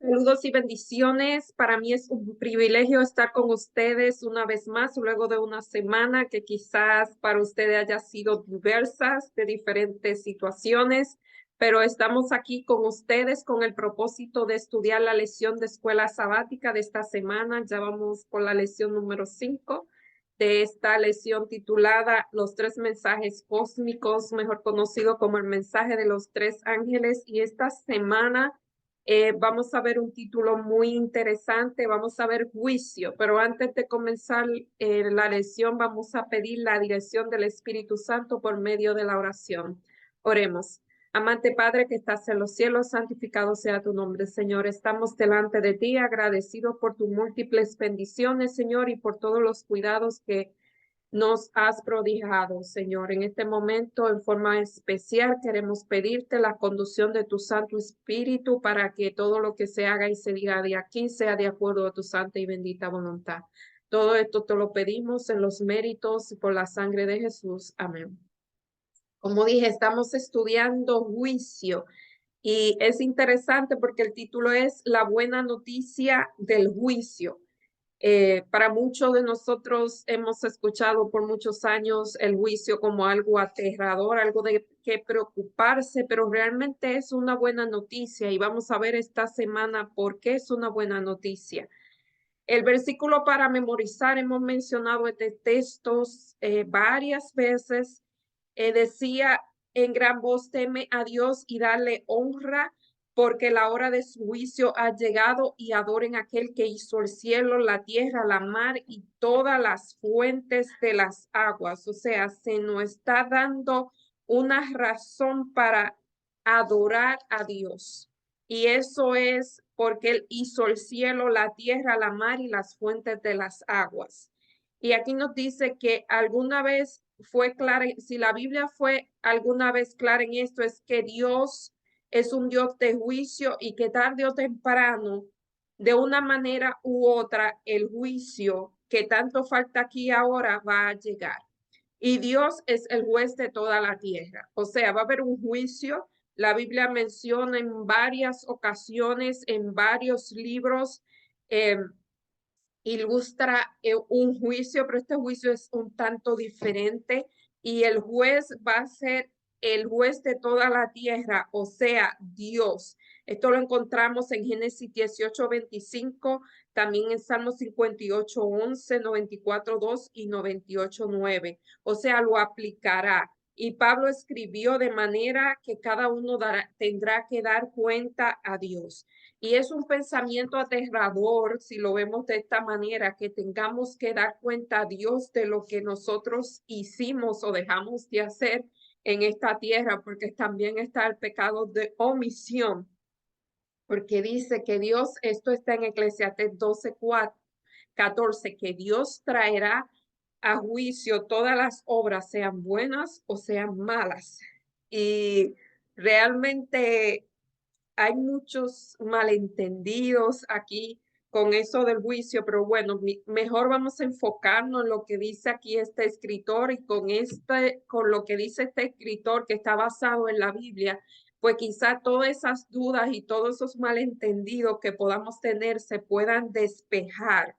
Saludos y bendiciones. Para mí es un privilegio estar con ustedes una vez más, luego de una semana que quizás para ustedes haya sido diversas, de diferentes situaciones, pero estamos aquí con ustedes con el propósito de estudiar la lección de escuela sabática de esta semana. Ya vamos por la lección número 5 de esta lección titulada Los tres mensajes cósmicos, mejor conocido como el mensaje de los tres ángeles. Y esta semana vamos a ver un título muy interesante, vamos a ver juicio, pero antes de comenzar la lección vamos a pedir la dirección del Espíritu Santo por medio de la oración. Oremos. Amante Padre que estás en los cielos, santificado sea tu nombre, Señor. Estamos delante de ti, agradecidos por tus múltiples bendiciones, Señor, y por todos los cuidados que nos has prodigado, Señor. En este momento, en forma especial, queremos pedirte la conducción de tu Santo Espíritu para que todo lo que se haga y se diga de aquí sea de acuerdo a tu santa y bendita voluntad. Todo esto te lo pedimos en los méritos y por la sangre de Jesús. Amén. Como dije, estamos estudiando juicio y es interesante porque el título es La buena noticia del juicio. Para muchos de nosotros hemos escuchado por muchos años el juicio como algo aterrador, algo de que preocuparse, pero realmente es una buena noticia y vamos a ver esta semana por qué es una buena noticia. El versículo para memorizar, hemos mencionado este texto varias veces, decía en gran voz, teme a Dios y dale honra, porque la hora de su juicio ha llegado y adoren a aquel que hizo el cielo, la tierra, la mar y todas las fuentes de las aguas. O sea, se nos está dando una razón para adorar a Dios. Y eso es porque Él hizo el cielo, la tierra, la mar y las fuentes de las aguas. Y aquí nos dice que alguna vez fue clara, si la Biblia fue alguna vez clara en esto, es que Dios es un Dios de juicio y que tarde o temprano, de una manera u otra, el juicio que tanto falta aquí ahora va a llegar. Y Dios es el juez de toda la tierra. O sea, va a haber un juicio. La Biblia menciona en varias ocasiones, en varios libros, eh, ilustra un juicio, pero este juicio es un tanto diferente y el juez va a ser el juez de toda la tierra, o sea, Dios. Esto lo encontramos en Génesis 18:25, también en Salmo 58:11, 94:2 y 98:9. O sea, lo aplicará. Y Pablo escribió de manera que cada uno tendrá que dar cuenta a Dios. Y es un pensamiento aterrador si lo vemos de esta manera, que tengamos que dar cuenta a Dios de lo que nosotros hicimos o dejamos de hacer en esta tierra, porque también está el pecado de omisión, porque dice que Dios, esto está en Eclesiastés 12:14, que Dios traerá a juicio todas las obras, sean buenas o sean malas. Y realmente hay muchos malentendidos aquí con eso del juicio, pero bueno, mejor vamos a enfocarnos en lo que dice aquí este escritor y con lo que dice este escritor que está basado en la Biblia, pues quizá todas esas dudas y todos esos malentendidos que podamos tener se puedan despejar.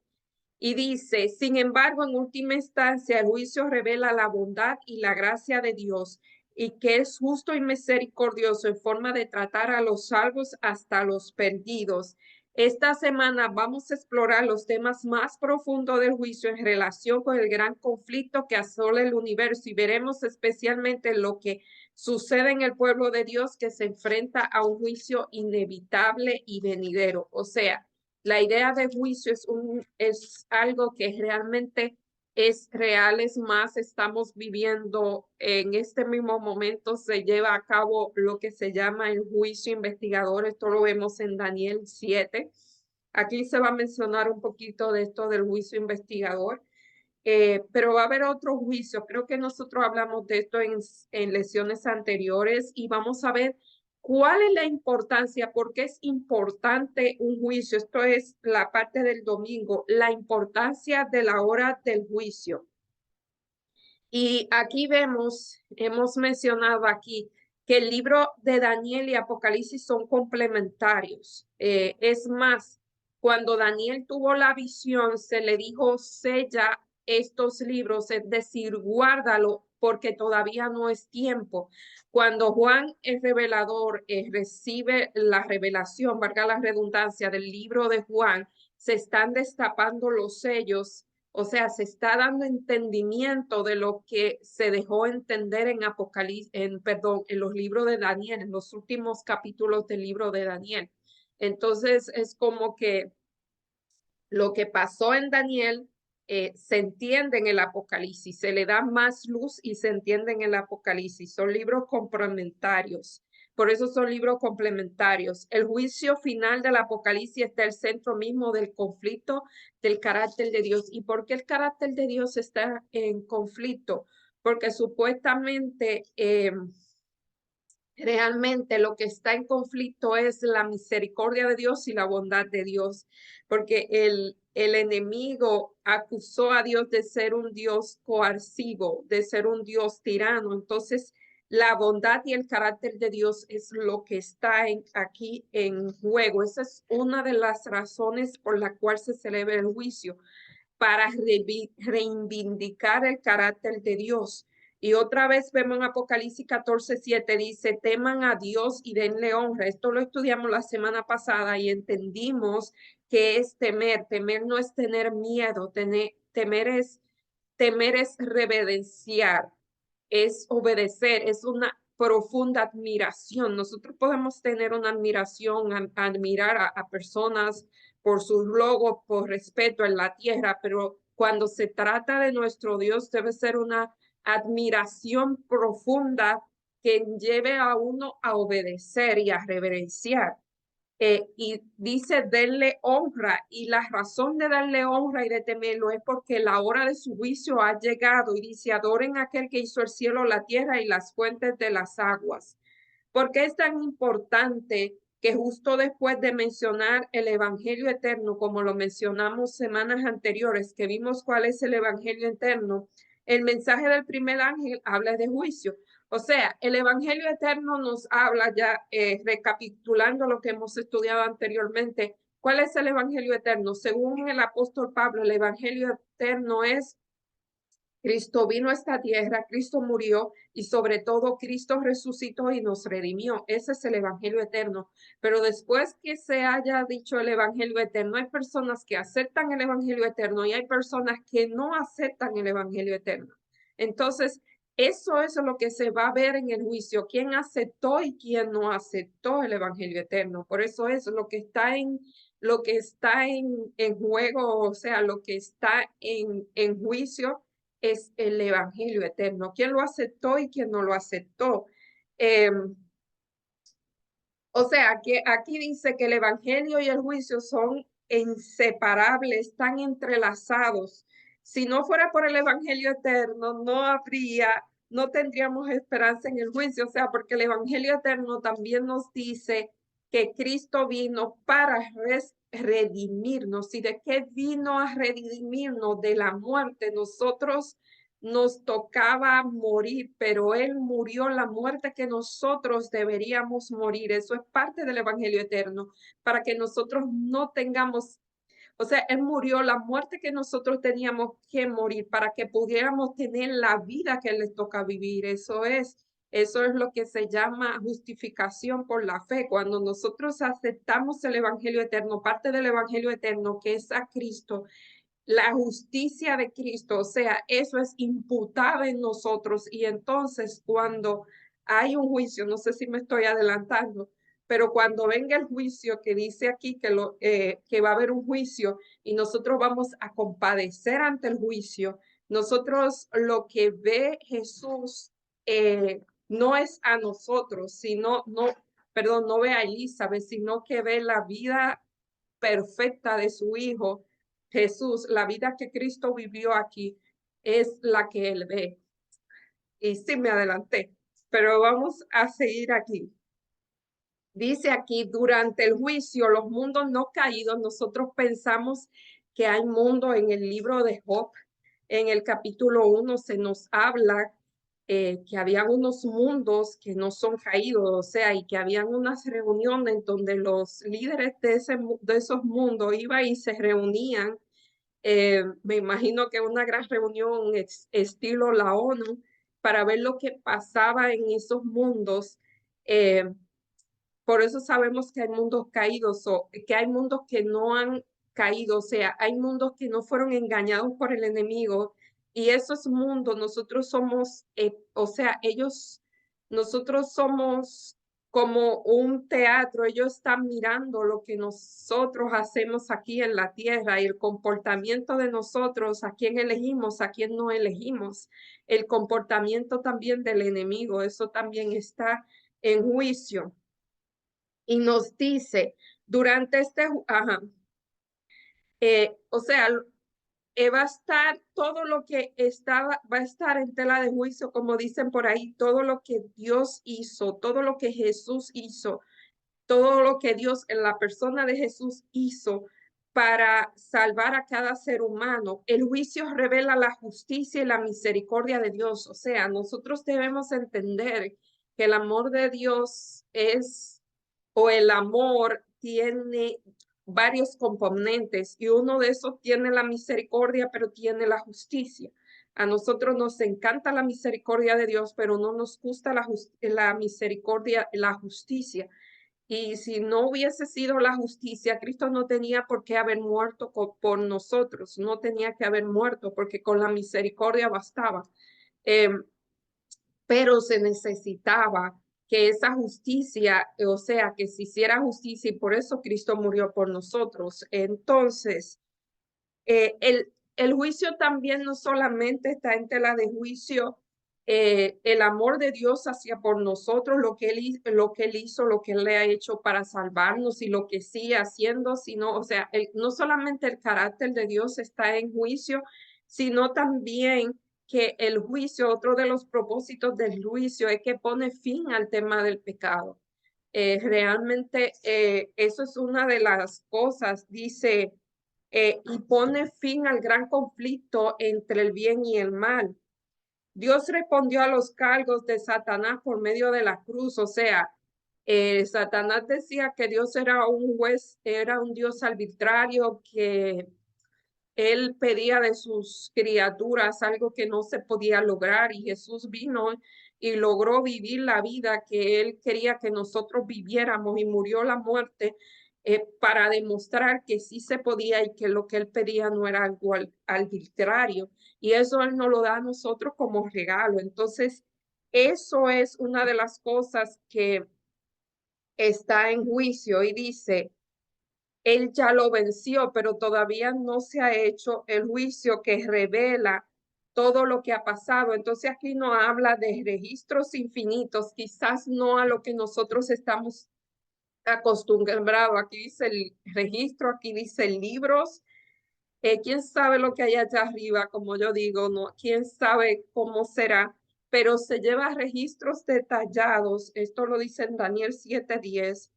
Y dice, sin embargo, en última instancia, el juicio revela la bondad y la gracia de Dios y que es justo y misericordioso en forma de tratar a los salvos hasta los perdidos. Esta semana vamos a explorar los temas más profundos del juicio en relación con el gran conflicto que asola el universo y veremos especialmente lo que sucede en el pueblo de Dios que se enfrenta a un juicio inevitable y venidero. O sea, la idea de juicio es algo que realmente es real, es más, estamos viviendo en este mismo momento, se lleva a cabo lo que se llama el juicio investigador, esto lo vemos en Daniel 7. Aquí se va a mencionar un poquito de esto del juicio investigador, pero va a haber otro juicio, creo que nosotros hablamos de esto en lecciones anteriores y vamos a ver ¿cuál es la importancia? ¿Por qué es importante un juicio? Esto es la parte del domingo, la importancia de la hora del juicio. Y aquí vemos, hemos mencionado aquí que el libro de Daniel y Apocalipsis son complementarios. Es más, cuando Daniel tuvo la visión, se le dijo, sella estos libros, es decir, guárdalo porque todavía no es tiempo. Cuando Juan el revelador recibe la revelación, valga la redundancia, del libro de Juan, se están destapando los sellos, o sea, se está dando entendimiento de lo que se dejó entender en Apocalipsis, perdón, en los libros de Daniel, en los últimos capítulos del libro de Daniel. Entonces es como que lo que pasó en Daniel se entiende en el Apocalipsis, se le da más luz y se entiende en el Apocalipsis. Son libros complementarios. Por eso son libros complementarios. El juicio final del Apocalipsis está el centro mismo del conflicto del carácter de Dios. ¿Y por qué el carácter de Dios está en conflicto? Porque supuestamente realmente lo que está en conflicto es la misericordia de Dios y la bondad de Dios, porque el enemigo acusó a Dios de ser un Dios coercivo, de ser un Dios tirano. Entonces, la bondad y el carácter de Dios es lo que está aquí en juego. Esa es una de las razones por la cual se celebra el juicio, para reivindicar el carácter de Dios. Y otra vez vemos en Apocalipsis 14:7, dice, teman a Dios y denle honra. Esto lo estudiamos la semana pasada y entendimos que es temer. Temer no es tener miedo, temer es reverenciar, es obedecer, es una profunda admiración. Nosotros podemos tener una admiración, admirar a personas por sus logros, por respeto en la tierra, pero cuando se trata de nuestro Dios debe ser una admiración profunda que lleve a uno a obedecer y a reverenciar. Y dice, denle honra, y la razón de darle honra y de temerlo es porque la hora de su juicio ha llegado, y dice, adoren a aquel que hizo el cielo, la tierra y las fuentes de las aguas. ¿Por qué es tan importante que justo después de mencionar el Evangelio eterno, como lo mencionamos semanas anteriores, que vimos cuál es el Evangelio eterno, el mensaje del primer ángel habla de juicio? O sea, el Evangelio eterno nos habla ya, recapitulando lo que hemos estudiado anteriormente. ¿Cuál es el Evangelio eterno? Según el apóstol Pablo, el Evangelio eterno es Cristo vino a esta tierra, Cristo murió y sobre todo Cristo resucitó y nos redimió. Ese es el Evangelio eterno. Pero después que se haya dicho el Evangelio eterno, hay personas que aceptan el Evangelio eterno y hay personas que no aceptan el Evangelio eterno. Entonces, eso es lo que se va a ver en el juicio, quién aceptó y quién no aceptó el Evangelio eterno. Por eso es lo que está en juego, o sea, lo que está en juicio es el Evangelio eterno. ¿Quién lo aceptó y quién no lo aceptó? O sea, que aquí dice que el Evangelio y el juicio son inseparables, están entrelazados. Si no fuera por el Evangelio eterno, no tendríamos esperanza en el juicio. O sea, porque el Evangelio eterno también nos dice que Cristo vino para redimirnos. ¿Y de qué vino a redimirnos? De la muerte. Nosotros nos tocaba morir, pero Él murió la muerte que nosotros deberíamos morir. Eso es parte del Evangelio eterno, para que nosotros no tengamos, o sea, Él murió la muerte que nosotros teníamos que morir para que pudiéramos tener la vida que les toca vivir. Eso es lo que se llama justificación por la fe. Cuando nosotros aceptamos el Evangelio eterno, parte del Evangelio eterno que es a Cristo, la justicia de Cristo, o sea, eso es imputado en nosotros. Y entonces cuando hay un juicio, no sé si me estoy adelantando, pero cuando venga el juicio que dice aquí que va a haber un juicio y nosotros vamos a compadecer ante el juicio, nosotros lo que ve Jesús no es a nosotros, perdón, no ve a Elizabeth, sino que ve la vida perfecta de su hijo Jesús. La vida que Cristo vivió aquí es la que él ve. Y sí, me adelanté, pero vamos a seguir aquí. Dice aquí, durante el juicio, los mundos no caídos, nosotros pensamos que hay mundo en el libro de Job. En el capítulo 1 se nos habla que habían unos mundos que no son caídos, o sea, y que habían unas reuniones donde los líderes de esos mundos iban y se reunían. Me imagino que una gran reunión estilo la ONU para ver lo que pasaba en esos mundos. Eh, por eso sabemos que hay mundos caídos o que hay mundos que no han caído, o sea, hay mundos que no fueron engañados por el enemigo y esos mundos nosotros somos, o sea, nosotros somos como un teatro, ellos están mirando lo que nosotros hacemos aquí en la tierra y el comportamiento de nosotros, a quién elegimos, a quién no elegimos, el comportamiento también del enemigo, eso también está en juicio y nos dice durante o sea, va a estar todo lo que estaba, va a estar en tela de juicio, como dicen por ahí, todo lo que Dios hizo, todo lo que Jesús hizo, todo lo que Dios en la persona de Jesús hizo para salvar a cada ser humano. El juicio revela la justicia y la misericordia de Dios. O sea, nosotros debemos entender que el amor de Dios es, o el amor tiene varios componentes y uno de esos tiene la misericordia, pero tiene la justicia. A nosotros nos encanta la misericordia de Dios, pero no nos gusta la misericordia, la justicia. Y si no hubiese sido la justicia, Cristo no tenía por qué haber muerto por nosotros, no tenía que haber muerto porque con la misericordia bastaba. Eh, pero se necesitaba que esa justicia, o sea, que se hiciera justicia y por eso Cristo murió por nosotros. Entonces, el juicio también no solamente está en tela de juicio, el amor de Dios hacia por nosotros, lo que él hizo, lo que él le ha hecho para salvarnos y lo que sigue haciendo, sino, o sea, no solamente el carácter de Dios está en juicio, sino también que el juicio, otro de los propósitos del juicio es que pone fin al tema del pecado. Realmente eso es una de las cosas, dice, y pone fin al gran conflicto entre el bien y el mal. Dios respondió a los cargos de Satanás por medio de la cruz, o sea, Satanás decía que Dios era un juez, era un Dios arbitrario, que él pedía de sus criaturas algo que no se podía lograr y Jesús vino y logró vivir la vida que él quería que nosotros viviéramos y murió la muerte para demostrar que sí se podía y que lo que él pedía no era algo arbitrario. Y eso él nos lo da a nosotros como regalo. Entonces, eso es una de las cosas que está en juicio y dice, él ya lo venció, pero todavía no se ha hecho el juicio que revela todo lo que ha pasado. Entonces aquí no habla de registros infinitos, quizás no a lo que nosotros estamos acostumbrados. Aquí dice el registro, aquí dice libros. ¿Quién sabe lo que hay allá arriba? Como yo digo, no, quién sabe cómo será, pero se lleva registros detallados. Esto lo dice en Daniel 7:10,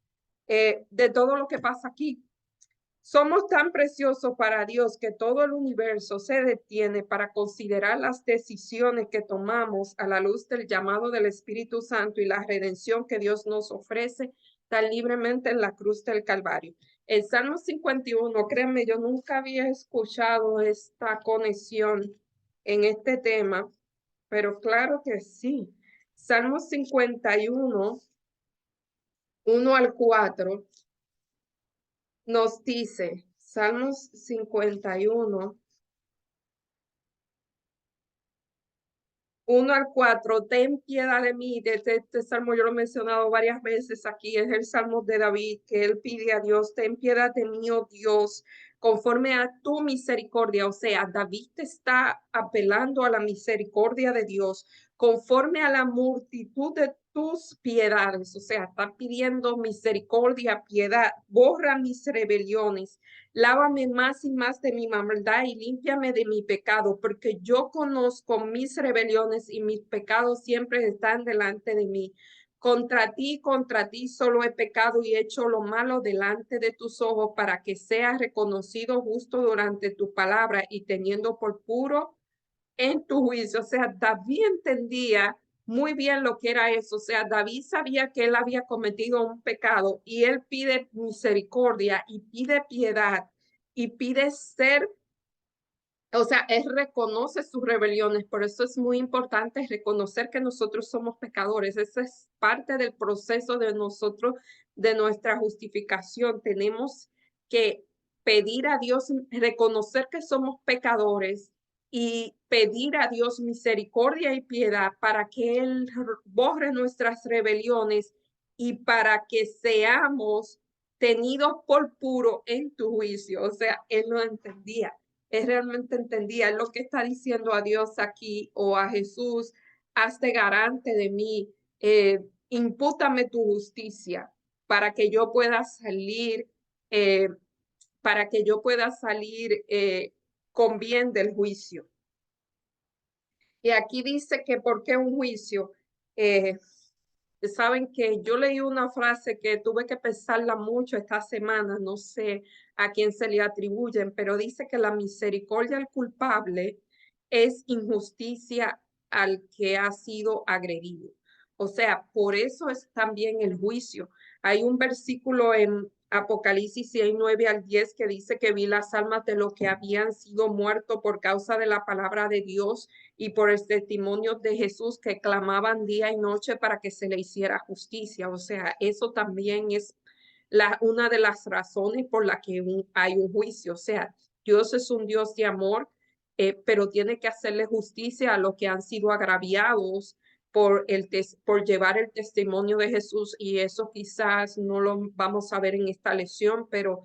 de todo lo que pasa aquí. Somos tan preciosos para Dios que todo el universo se detiene para considerar las decisiones que tomamos a la luz del llamado del Espíritu Santo y la redención que Dios nos ofrece tan libremente en la cruz del Calvario. El Salmo 51, créanme, yo nunca había escuchado esta conexión en este tema, pero claro que sí. Salmo 51, 1 al 4 nos dice, Salmos 51, 1 al 4, ten piedad de mí. Este salmo yo lo he mencionado varias veces aquí, es el salmo de David, que él pide a Dios, ten piedad de mí, oh Dios, conforme a tu misericordia. O sea, David está apelando a la misericordia de Dios, conforme a la multitud de tus piedades. O sea, está pidiendo misericordia, piedad, borra mis rebeliones. Lávame más y más de mi maldad y límpiame de mi pecado, porque yo conozco mis rebeliones y mis pecados siempre están delante de mí. Contra ti solo he pecado y hecho lo malo delante de tus ojos para que seas reconocido justo durante tu palabra y teniendo por puro en tu juicio. O sea, David entendía muy bien lo que era eso. O sea, David sabía que él había cometido un pecado y él pide misericordia y pide piedad y pide ser, o sea, él reconoce sus rebeliones. Por eso es muy importante reconocer que nosotros somos pecadores. Esa es parte del proceso de nosotros, de nuestra justificación. Tenemos que pedir a Dios, reconocer que somos pecadores y pedir a Dios misericordia y piedad para que Él borre nuestras rebeliones y para que seamos tenidos por puro en tu juicio. O sea, Él no entendía, él realmente entendía lo que está diciendo a Dios aquí o a Jesús: hazte garante de mí, impútame tu justicia para que yo pueda salir, eh, para que yo pueda salir con bien del juicio. Y aquí dice que por qué un juicio. Eh, Saben que yo leí una frase que tuve que pensarla mucho esta semana, no sé a quién se le atribuyen, pero dice que la misericordia al culpable es injusticia al que ha sido agredido. O sea, por eso es también el juicio. Hay un versículo en Apocalipsis 6:9 al 10 que dice que vi las almas de los que habían sido muertos por causa de la palabra de Dios y por el testimonio de Jesús, que clamaban día y noche para que se le hiciera justicia. O sea, eso también es una de las razones por la que hay un juicio. O sea, Dios es un Dios de amor, pero tiene que hacerle justicia a los que han sido agraviados por llevar el testimonio de Jesús, y eso quizás no lo vamos a ver en esta lección, pero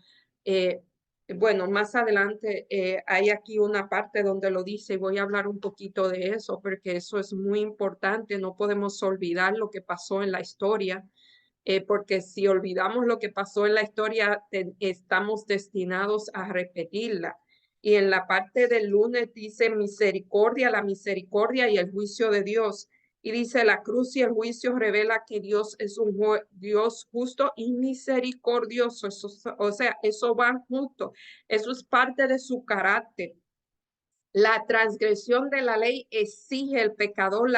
bueno, más adelante hay aquí una parte donde lo dice y voy a hablar un poquito de eso porque eso es muy importante. No podemos olvidar lo que pasó en la historia, porque si olvidamos lo que pasó en la historia, estamos destinados a repetirla. Y en la parte del lunes dice misericordia, la misericordia y el juicio de Dios. Y dice la cruz y el juicio revela que Dios es un Dios justo y misericordioso. Eso, o sea, eso va junto. Eso es parte de su carácter. La transgresión de la ley exige el pecador,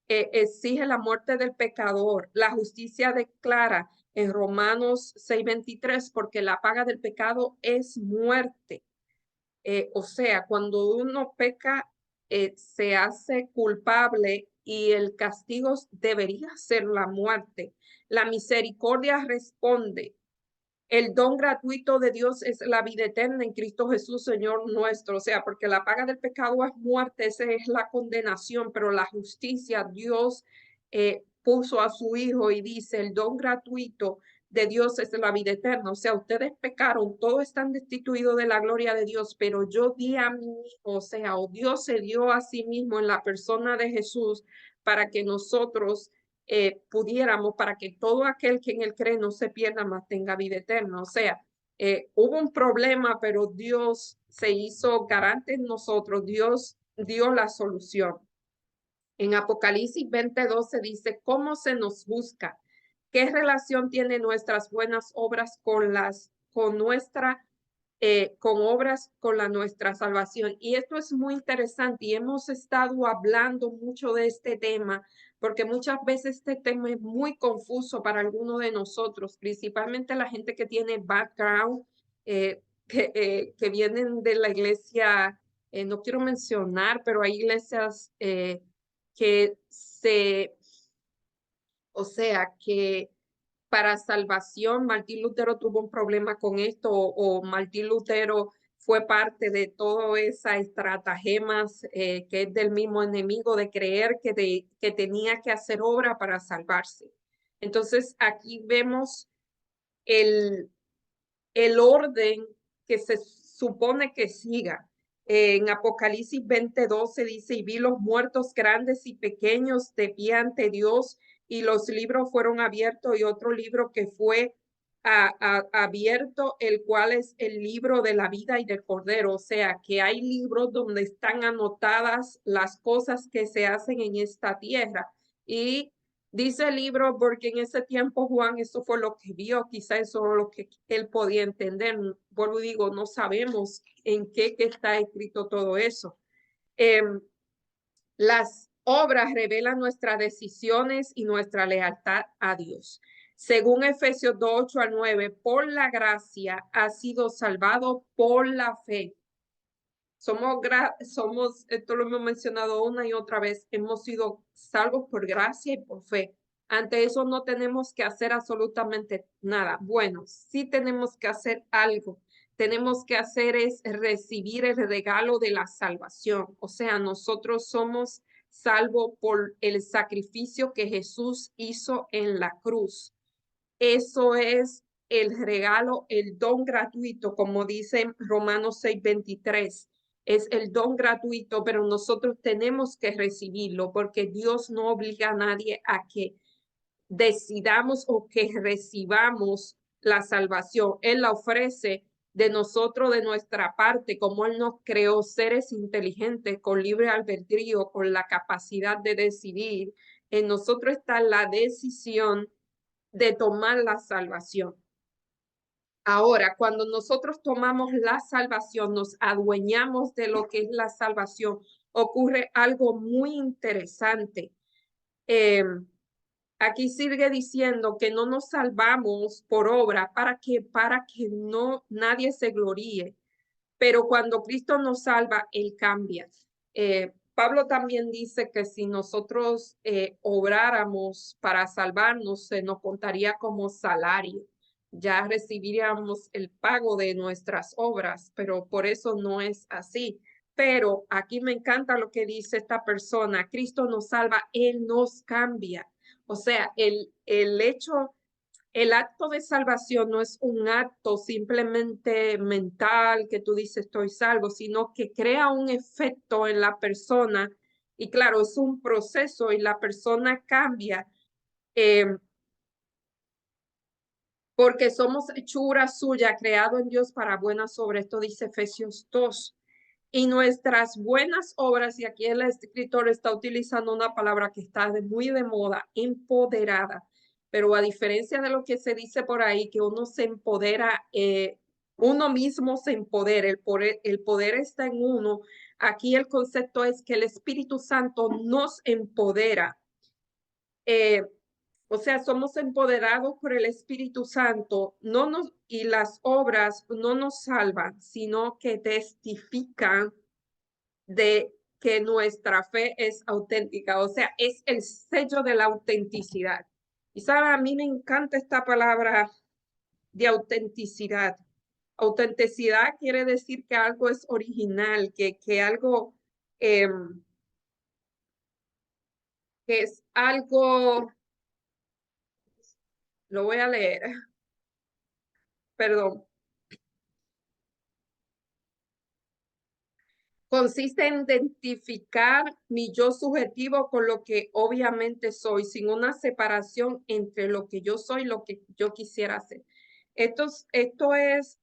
exige la muerte del pecador. La justicia declara en Romanos 6:23, porque la paga del pecado es muerte. O sea, cuando uno peca, se hace culpable y el castigo debería ser la muerte. La misericordia responde: el don gratuito de Dios es la vida eterna en Cristo Jesús, Señor nuestro. O sea, porque la paga del pecado es muerte, esa es la condenación, pero la justicia, Dios puso a su Hijo y dice, el don gratuito de Dios es la vida eterna. O sea, ustedes pecaron, todos están destituidos de la gloria de Dios, pero yo di a mi Hijo, o sea, o Dios se dio a sí mismo en la persona de Jesús para que nosotros pudiéramos, para que todo aquel que en él cree no se pierda, mas tenga vida eterna. O sea, hubo un problema, pero Dios se hizo garante en nosotros, Dios dio la solución. En Apocalipsis 20:12 dice, ¿cómo se nos busca? ¿Qué relación tienen nuestras buenas obras con nuestra con obras con nuestra salvación? Y esto es muy interesante y hemos estado hablando mucho de este tema porque muchas veces este tema es muy confuso para algunos de nosotros, principalmente la gente que tiene background, que vienen de la iglesia, no quiero mencionar, pero hay iglesias que o sea, que para salvación, Martín Lutero tuvo un problema con esto, o Martín Lutero fue parte de todas esas estratagemas que es del mismo enemigo de creer que tenía que hacer obra para salvarse. Entonces aquí vemos el, el orden que se supone que siga. En Apocalipsis 20:12 dice, y vi los muertos grandes y pequeños de pie ante Dios, y los libros fueron abiertos, y otro libro que fue abierto, el cual es el libro de la vida y del Cordero. O sea, que hay libros donde están anotadas las cosas que se hacen en esta tierra. Y dice el libro porque en ese tiempo Juan eso fue lo que vio, quizá eso es lo que él podía entender. Vuelvo y digo, no sabemos en qué está escrito todo eso. Las obras revelan nuestras decisiones y nuestra lealtad a Dios. Según Efesios 2:8-9, por la gracia ha sido salvado por la fe. Esto lo hemos mencionado una y otra vez, hemos sido salvos por gracia y por fe. Ante eso no tenemos que hacer absolutamente nada. Bueno, sí tenemos que hacer algo. Tenemos que hacer es recibir el regalo de la salvación. O sea, nosotros somos salvos por el sacrificio que Jesús hizo en la cruz. Eso es el regalo, el don gratuito, como dice Romanos 6:23. Es el don gratuito, pero nosotros tenemos que recibirlo porque Dios no obliga a nadie a que decidamos o que recibamos la salvación. Él la ofrece de nosotros, de nuestra parte, como Él nos creó seres inteligentes con libre albedrío, con la capacidad de decidir. En nosotros está la decisión de tomar la salvación. Ahora, cuando nosotros tomamos la salvación, nos adueñamos de lo que es la salvación, ocurre algo muy interesante. Aquí sigue diciendo que no nos salvamos por obra para que no nadie se gloríe. Pero cuando Cristo nos salva, Él cambia. Pablo también dice que si nosotros obráramos para salvarnos, se nos contaría como salario. Ya recibiríamos el pago de nuestras obras, pero por eso no es así. Pero aquí me encanta lo que dice esta persona. Cristo nos salva, Él nos cambia. O sea, el acto de salvación no es un acto simplemente mental que tú dices estoy salvo, sino que crea un efecto en la persona y claro, es un proceso y la persona cambia eh, porque somos hechura suya, creado en Dios para buenas obras. Esto dice Efesios 2. Y nuestras buenas obras, y aquí el escritor está utilizando una palabra que está muy de moda, empoderada, pero a diferencia de lo que se dice por ahí, que uno se empodera, uno mismo se empodera, el poder está en uno, aquí el concepto es que el Espíritu Santo nos empodera. Eh, o sea, somos empoderados por el Espíritu Santo, y las obras no nos salvan, sino que testifican de que nuestra fe es auténtica, o sea, es el sello de la autenticidad. Y sabe, a mí me encanta esta palabra de autenticidad. Autenticidad quiere decir que algo es original, que algo eh, que es algo, lo voy a leer, perdón. Consiste en identificar mi yo subjetivo con lo que obviamente soy, sin una separación entre lo que yo soy y lo que yo quisiera hacer. Esto es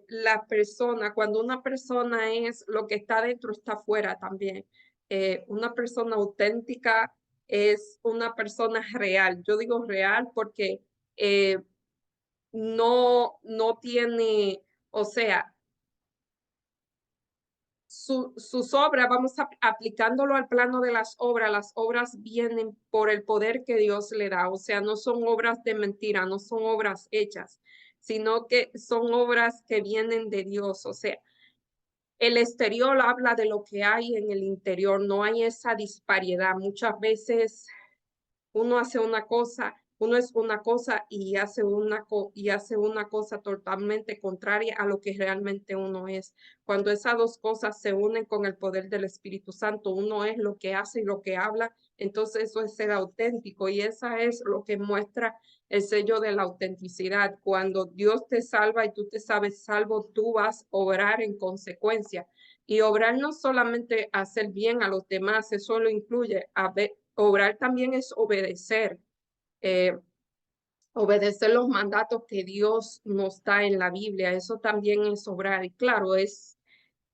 la persona, cuando una persona es lo que está dentro, está afuera también. Una persona auténtica es una persona real. Yo digo real porque eh, no tiene, o sea, sus obras, aplicándolo al plano de las obras vienen por el poder que Dios le da, o sea, no son obras de mentira, no son obras hechas, sino que son obras que vienen de Dios, o sea, el exterior habla de lo que hay en el interior, no hay esa disparidad. Muchas veces uno hace una cosa, uno es una cosa y hace una cosa totalmente contraria a lo que realmente uno es. Cuando esas dos cosas se unen con el poder del Espíritu Santo, uno es lo que hace y lo que habla, entonces eso es ser auténtico y esa es lo que muestra el sello de la autenticidad. Cuando Dios te salva y tú te sabes salvo, tú vas a obrar en consecuencia. Y obrar no solamente hacer bien a los demás, eso lo incluye obrar también es obedecer, eh, obedecer los mandatos que Dios nos da en la Biblia, eso también es obrar. Y claro, es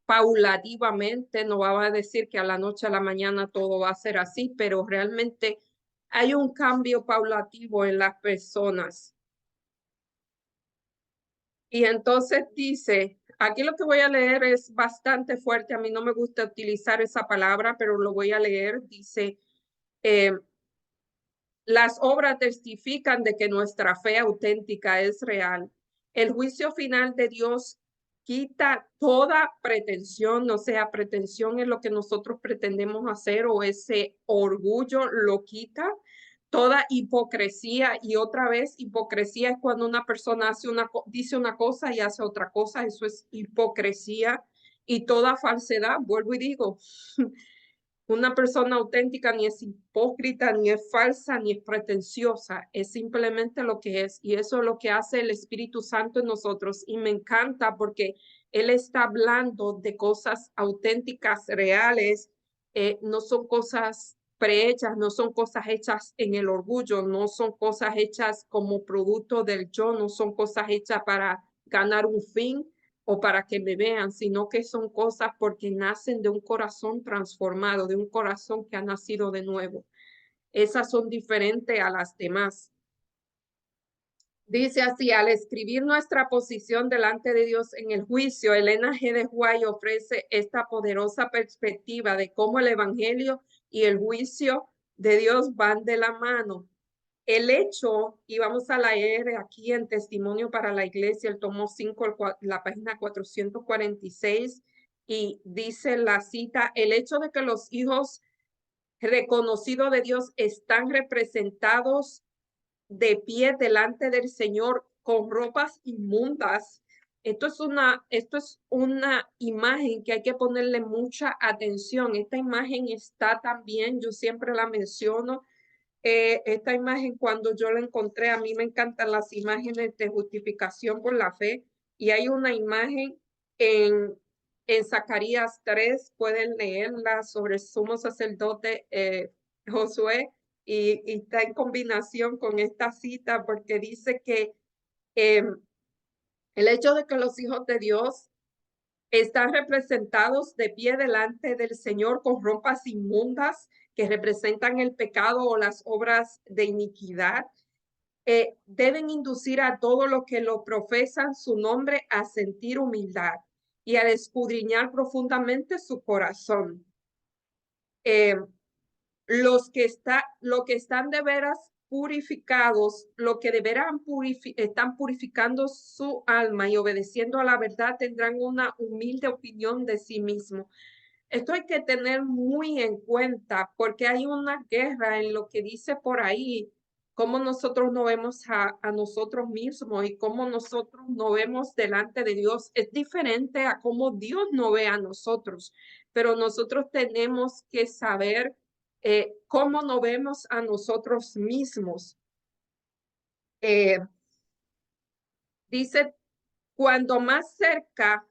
paulativamente, no va a decir que a la noche a la mañana todo va a ser así, pero realmente hay un cambio paulativo en las personas. Y entonces dice, aquí lo que voy a leer es bastante fuerte, a mí no me gusta utilizar esa palabra, pero lo voy a leer, dice, Eh, las obras testifican de que nuestra fe auténtica es real. El juicio final de Dios quita toda pretensión, o sea, pretensión es lo que nosotros pretendemos hacer o ese orgullo lo quita. Toda hipocresía y otra vez hipocresía es cuando una persona dice una cosa y hace otra cosa, eso es hipocresía y toda falsedad, vuelvo y digo, una persona auténtica ni es hipócrita, ni es falsa, ni es pretenciosa, es simplemente lo que es. Y eso es lo que hace el Espíritu Santo en nosotros. Y me encanta porque Él está hablando de cosas auténticas, reales, no son cosas prehechas, no son cosas hechas en el orgullo, no son cosas hechas como producto del yo, no son cosas hechas para ganar un fin, o para que me vean, sino que son cosas porque nacen de un corazón transformado, de un corazón que ha nacido de nuevo. Esas son diferentes a las demás. Dice así, al escribir nuestra posición delante de Dios en el juicio, Elena G. de White ofrece esta poderosa perspectiva de cómo el Evangelio y el juicio de Dios van de la mano. El hecho, y vamos a leer aquí en Testimonio para la Iglesia, el tomo 5, la página 446, y dice la cita, el hecho de que los hijos reconocidos de Dios están representados de pie delante del Señor con ropas inmundas. Esto es una imagen que hay que ponerle mucha atención. Esta imagen está también, yo siempre la menciono, esta imagen cuando yo la encontré, a mí me encantan las imágenes de justificación por la fe y hay una imagen en Zacarías 3, pueden leerla sobre el sumo sacerdote Josué y está en combinación con esta cita porque dice que eh, el hecho de que los hijos de Dios están representados de pie delante del Señor con ropas inmundas que representan el pecado o las obras de iniquidad. Deben inducir a todos los que lo profesan su nombre a sentir humildad y a escudriñar profundamente su corazón. Lo que están de veras purificados, lo que de veras están purificando su alma y obedeciendo a la verdad, tendrán una humilde opinión de sí mismo. Esto hay que tener muy en cuenta porque hay una guerra en lo que dice por ahí, cómo nosotros no vemos a nosotros mismos y cómo nosotros no vemos delante de Dios. Es diferente a cómo Dios no ve a nosotros, pero nosotros tenemos que saber cómo nos vemos a nosotros mismos. Dice, cuando más cerca,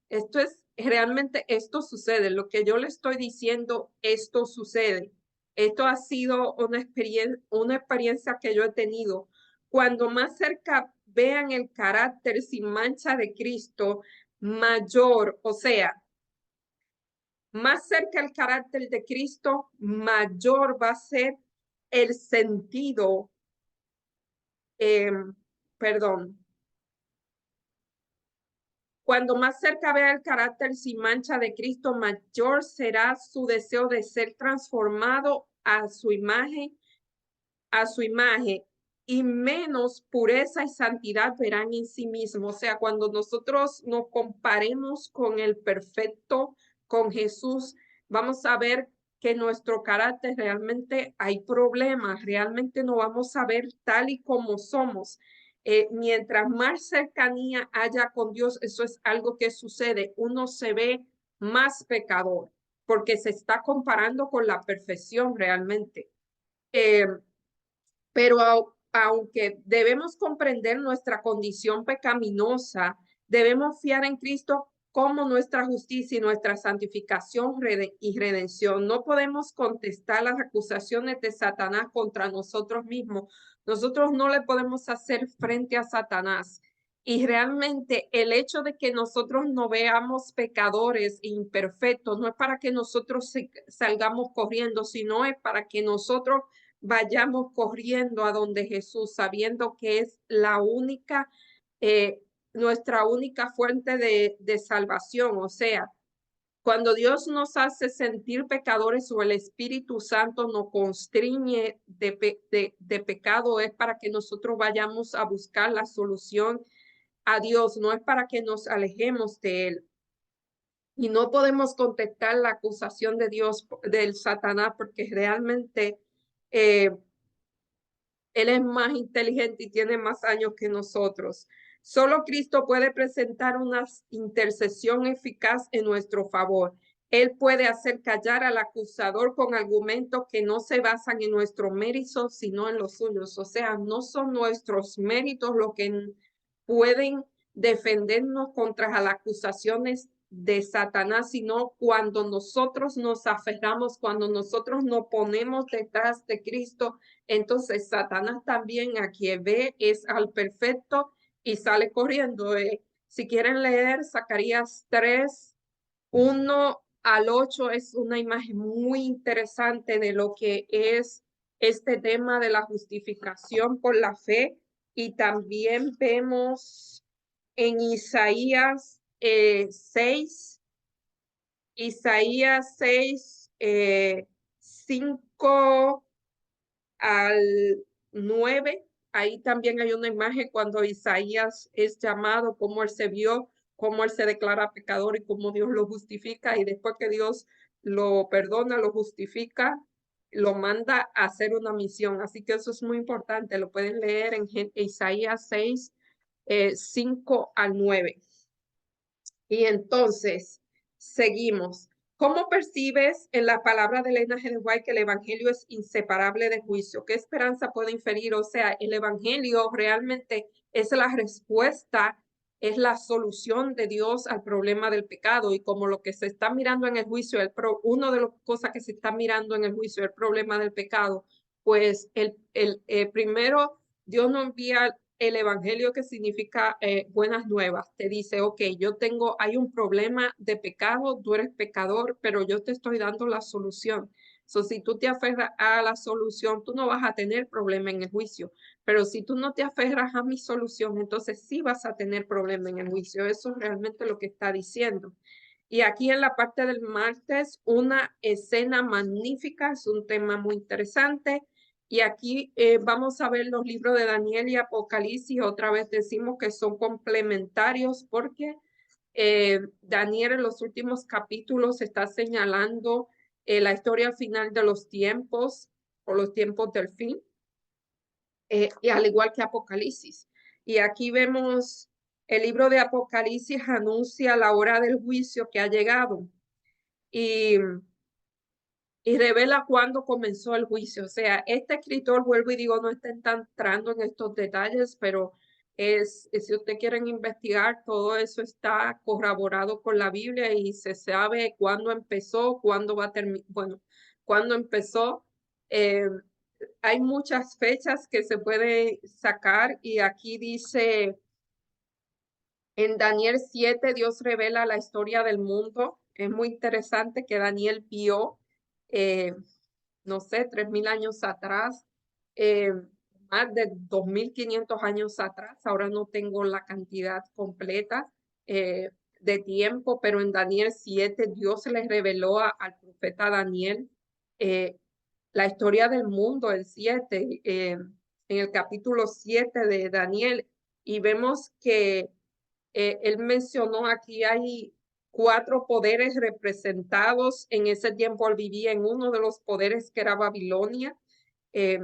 esto es realmente, esto sucede, lo que yo le estoy diciendo, esto sucede. Esto ha sido una experiencia que yo he tenido. Cuando más cerca vean el carácter sin mancha de Cristo, mayor, o sea, más cerca el carácter de Cristo, mayor va a ser el sentido, eh, perdón, cuando más cerca vea el carácter sin mancha de Cristo, mayor será su deseo de ser transformado a su imagen, y menos pureza y santidad verán en sí mismos. O sea, cuando nosotros nos comparemos con el perfecto, con Jesús, vamos a ver que nuestro carácter realmente hay problemas, realmente no vamos a ver tal y como somos. Mientras más cercanía haya con Dios, eso es algo que sucede, uno se ve más pecador porque se está comparando con la perfección realmente. Pero aunque debemos comprender nuestra condición pecaminosa, debemos fiar en Cristo como nuestra justicia y nuestra santificación y redención. No podemos contestar las acusaciones de Satanás contra nosotros mismos. Nosotros no le podemos hacer frente a Satanás. Y realmente el hecho de que nosotros no veamos pecadores e imperfectos no es para que nosotros salgamos corriendo, sino es para que nosotros vayamos corriendo a donde Jesús, sabiendo que es la única, nuestra única fuente de salvación. O sea, Cuando Dios nos hace sentir pecadores o el Espíritu Santo nos constriñe de pecado, es para que nosotros vayamos a buscar la solución a Dios, no es para que nos alejemos de Él. Y no podemos contestar la acusación de Dios, del Satanás, porque realmente él es más inteligente y tiene más años que nosotros. Solo Cristo puede presentar una intercesión eficaz en nuestro favor. Él puede hacer callar al acusador con argumentos que no se basan en nuestro mérito, sino en los suyos. O sea, no son nuestros méritos lo que pueden defendernos contra las acusaciones de Satanás, sino cuando nosotros nos aferramos, cuando nosotros nos ponemos detrás de Cristo. Entonces Satanás también a quien ve es al perfecto y sale corriendo. Si quieren leer Zacarías 3, 1 al 8, es una imagen muy interesante de lo que es este tema de la justificación por la fe. Y también vemos en Isaías 6, Isaías 6, 5 al 9, ahí también hay una imagen cuando Isaías es llamado, cómo él se vio, cómo él se declara pecador y cómo Dios lo justifica, y después que Dios lo perdona, lo justifica, lo manda a hacer una misión. Así que eso es muy importante, lo pueden leer en Isaías 6, 5 al 9. Y entonces, seguimos. ¿Cómo percibes en la palabra de Elena G. White que el evangelio es inseparable de juicio? ¿Qué esperanza puede inferir? O sea, el evangelio realmente es la respuesta, es la solución de Dios al problema del pecado. Y como lo que se está mirando en el juicio, una de las cosas que se está mirando en el juicio, el problema del pecado, pues primero Dios no envía el evangelio, que significa buenas nuevas. Te dice, ok, hay un problema de pecado, tú eres pecador, pero yo te estoy dando la solución. Si tú te aferras a la solución, tú no vas a tener problema en el juicio. Pero si tú no te aferras a mi solución, entonces sí vas a tener problema en el juicio. Eso es realmente lo que está diciendo. Y aquí en la parte del martes, una escena magnífica, es un tema muy interesante. Y aquí vamos a ver los libros de Daniel y Apocalipsis. Otra vez decimos que son complementarios porque Daniel en los últimos capítulos está señalando la historia final de los tiempos o los tiempos del fin, y al igual que Apocalipsis. Y aquí vemos el libro de Apocalipsis anuncia la hora del juicio que ha llegado. Y revela cuándo comenzó el juicio. O sea, este escritor, vuelvo y digo, no está entrando en estos detalles, pero si ustedes quieren investigar, todo eso está corroborado con la Biblia y se sabe cuándo empezó, cuándo va a terminar, bueno, cuándo empezó. Eh, Hay muchas fechas que se puede sacar y aquí dice en Daniel 7, Dios revela la historia del mundo. Es muy interesante que Daniel vio no sé, 3.000 años atrás, más de 2.500 años atrás. Ahora no tengo la cantidad completa de tiempo, pero en Daniel 7 Dios le reveló al profeta Daniel la historia del mundo, el 7, en el capítulo 7 de Daniel, y vemos que él mencionó aquí hay 4 poderes representados. En ese tiempo él vivía en uno de los poderes que era Babilonia. Eh,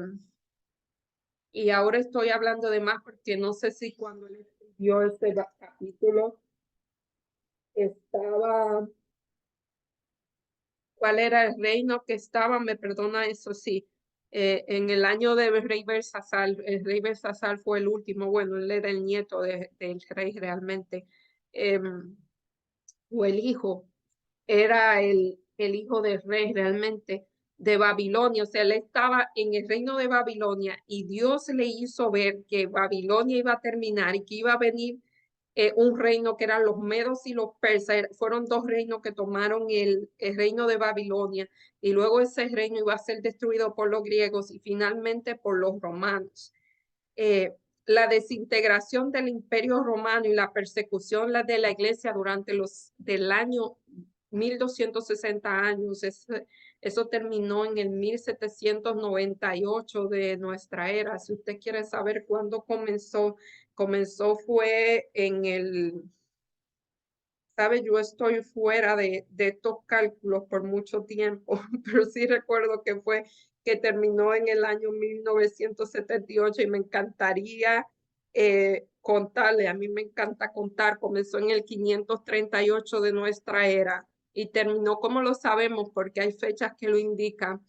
y ahora estoy hablando de más porque no sé si cuando él escribió ese capítulo estaba, cuál era el reino que estaba, me perdona eso sí. En el año del rey Belsasar, el rey Belsasar fue el último, bueno, él era el nieto del rey realmente. O el hijo, era el hijo del rey realmente de Babilonia. O sea, él estaba en el reino de Babilonia y Dios le hizo ver que Babilonia iba a terminar y que iba a venir un reino que eran los medos y los persas. Fueron 2 reinos que tomaron el reino de Babilonia y luego ese reino iba a ser destruido por los griegos y finalmente por los romanos. La desintegración del Imperio Romano y la persecución de la Iglesia durante del año 1260 años. Eso terminó en el 1798 de nuestra era. Si usted quiere saber cuándo comenzó fue en el, sabe, yo estoy fuera de estos cálculos por mucho tiempo, pero sí recuerdo que terminó en el año 1978 y me encantaría contarle, a mí me encanta contar, comenzó en el 538 de nuestra era y terminó como lo sabemos porque hay fechas que lo indican.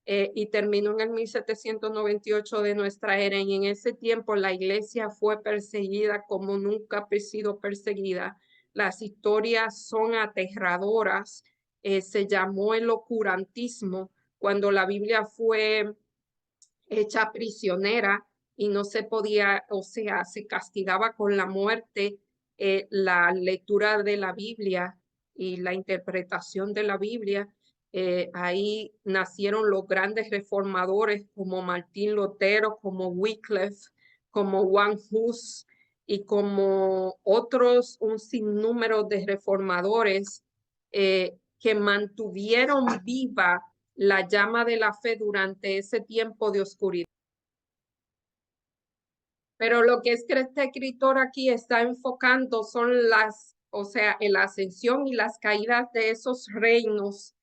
Y terminó en el 1798 de nuestra era y en ese tiempo la iglesia fue perseguida como nunca ha sido perseguida. Las historias son aterradoras. Se llamó el oscurantismo cuando la Biblia fue hecha prisionera y no se podía, o sea, se castigaba con la muerte la lectura de la Biblia y la interpretación de la Biblia. Ahí nacieron los grandes reformadores como Martín Lutero, como Wycliffe, como Juan Hus y como otros, un sinnúmero de reformadores que mantuvieron viva la llama de la fe durante ese tiempo de oscuridad. Pero lo que es que este escritor aquí está enfocando son o sea, la ascensión y las caídas de esos reinos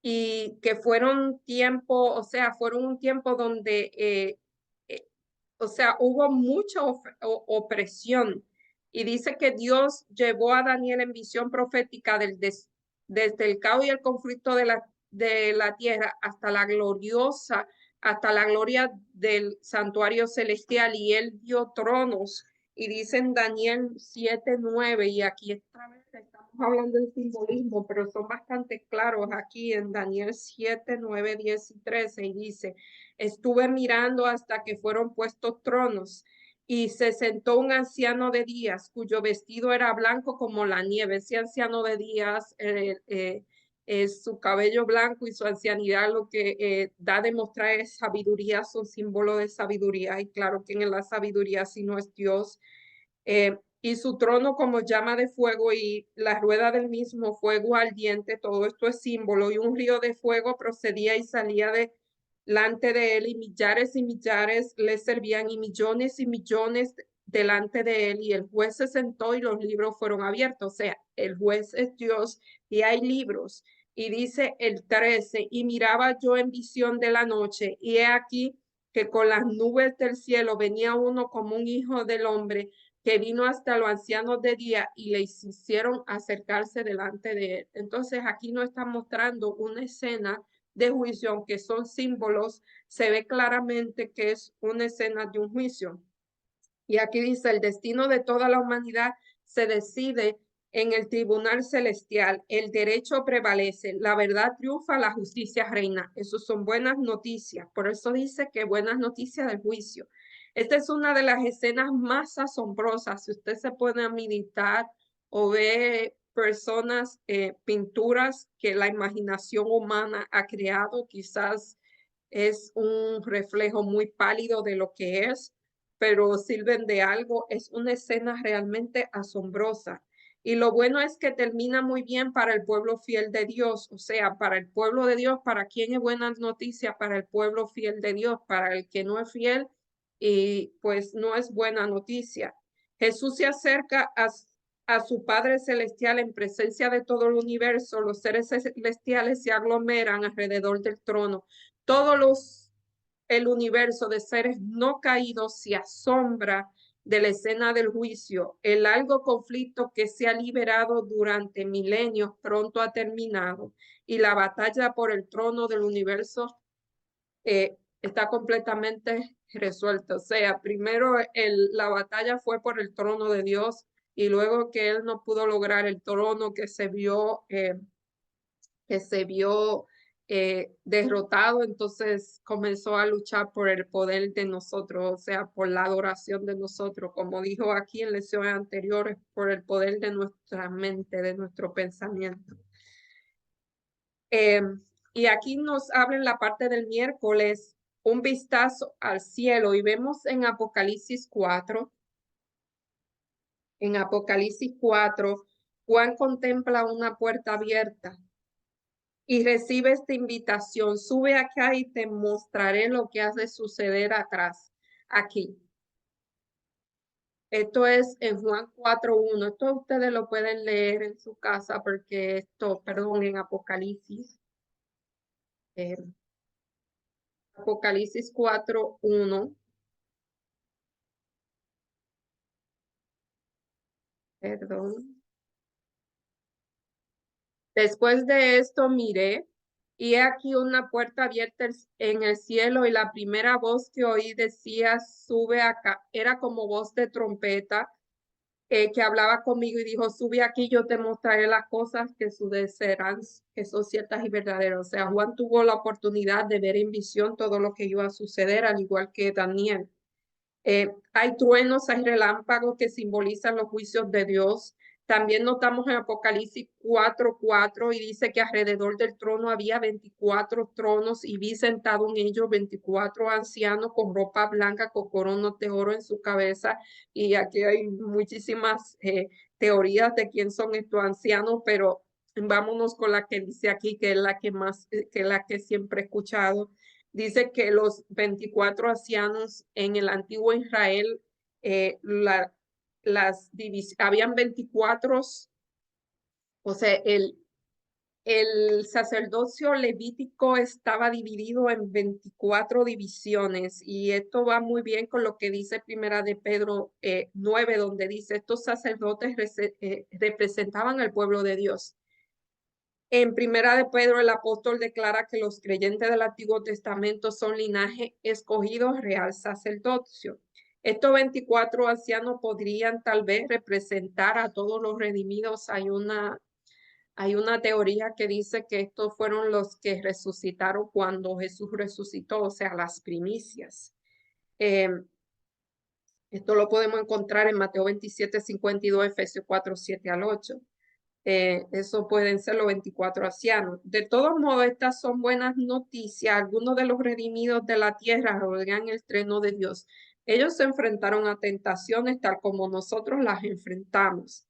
y que fueron tiempo, o sea, fueron un tiempo donde, eh, o sea, hubo mucha opresión. Y dice que Dios llevó a Daniel en visión profética desde el caos y el conflicto de la tierra hasta la gloria del santuario celestial, y él dio tronos. Y dice en Daniel 7:9, y aquí esta vez estamos hablando de simbolismo, pero son bastante claros aquí en Daniel 7:9, 10 y 13, y dice: estuve mirando hasta que fueron puestos tronos, y se sentó un anciano de días, cuyo vestido era blanco como la nieve. Ese anciano de días, su cabello blanco y su ancianidad lo que da a demostrar es sabiduría, son símbolo de sabiduría, y claro que en la sabiduría si no es Dios. Y su trono como llama de fuego y la rueda del mismo fuego ardiente, todo esto es símbolo, y un río de fuego procedía y salía delante de él, y millares le servían, y millones delante de él, y el juez se sentó y los libros fueron abiertos. O sea, el juez es Dios y hay libros. Y dice el 13, y miraba yo en visión de la noche, y he aquí que con las nubes del cielo venía uno como un hijo del hombre, que vino hasta los ancianos de día y les hicieron acercarse delante de él. Entonces aquí nos está mostrando una escena de juicio, aunque son símbolos, se ve claramente que es una escena de un juicio. Y aquí dice: el destino de toda la humanidad se decide en el tribunal celestial, el derecho prevalece, la verdad triunfa, la justicia reina. Eso son buenas noticias. Por eso dice que buenas noticias del juicio. Esta es una de las escenas más asombrosas. Si usted se pone a meditar o ve personas, pinturas que la imaginación humana ha creado, quizás es un reflejo muy pálido de lo que es, pero sirven de algo. Es una escena realmente asombrosa. Y lo bueno es que termina muy bien para el pueblo fiel de Dios, o sea, para el pueblo de Dios. ¿Para quién es buena noticia? Para el pueblo fiel de Dios. Para el que no es fiel, y pues no es buena noticia. Jesús se acerca a su Padre Celestial en presencia de todo el universo. Los seres celestiales se aglomeran alrededor del trono. El universo de seres no caídos se asombra de la escena del juicio. El largo conflicto que se ha liberado durante milenios pronto ha terminado, y la batalla por el trono del universo está completamente resuelta. O sea, primero la batalla fue por el trono de Dios, y luego que él no pudo lograr el trono, que se vio derrotado, entonces comenzó a luchar por el poder de nosotros, o sea, por la adoración de nosotros, como dijo aquí en lecciones anteriores, por el poder de nuestra mente, de nuestro pensamiento. Y aquí nos habla en la parte del miércoles un vistazo al cielo, y vemos en Apocalipsis 4, Juan contempla una puerta abierta y recibe esta invitación. Sube acá y te mostraré lo que hace suceder atrás, aquí. Esto es en Juan 4:1. Esto ustedes lo pueden leer en su casa porque perdón, en Apocalipsis. Apocalipsis 4:1. Perdón. Después de esto miré, y he aquí una puerta abierta en el cielo, y la primera voz que oí decía, sube acá. Era como voz de trompeta, que hablaba conmigo y dijo, sube aquí, yo te mostraré las cosas que sucederán, que son ciertas y verdaderas. O sea, Juan tuvo la oportunidad de ver en visión todo lo que iba a suceder, al igual que Daniel. Hay truenos, hay relámpagos que simbolizan los juicios de Dios. También notamos en Apocalipsis 4:4 y dice que alrededor del trono había 24 tronos y vi sentado en ellos 24 ancianos con ropa blanca, con coronas de oro en su cabeza. Y aquí hay muchísimas teorías de quién son estos ancianos, pero vámonos con la que dice aquí, que es la que más, que es la que siempre he escuchado. Dice que los 24 ancianos en el antiguo Israel, habían 24, o sea, el sacerdocio levítico estaba dividido en 24 divisiones, y esto va muy bien con lo que dice Primera de Pedro 9, donde dice, estos sacerdotes representaban al pueblo de Dios. En Primera de Pedro, el apóstol declara que los creyentes del Antiguo Testamento son linaje escogido, real sacerdocio. Estos 24 ancianos podrían tal vez representar a todos los redimidos. Hay una teoría que dice que estos fueron los que resucitaron cuando Jesús resucitó, o sea, las primicias. Esto lo podemos encontrar en Mateo 27:52, Efesios 4:7-8. Eso pueden ser los 24 ancianos. De todos modos, estas son buenas noticias. Algunos de los redimidos de la tierra rodean el trono de Dios. Ellos se enfrentaron a tentaciones tal como nosotros las enfrentamos.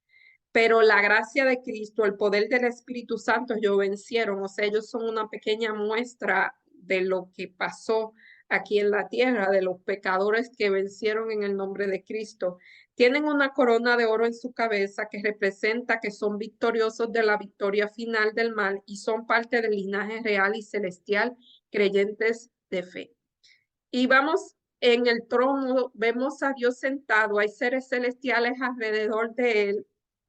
Pero la gracia de Cristo, el poder del Espíritu Santo, ellos vencieron. O sea, ellos son una pequeña muestra de lo que pasó aquí en la tierra, de los pecadores que vencieron en el nombre de Cristo. Tienen una corona de oro en su cabeza que representa que son victoriosos de la victoria final del mal y son parte del linaje real y celestial, creyentes de fe. Y vamos en el trono, vemos a Dios sentado, hay seres celestiales alrededor de él,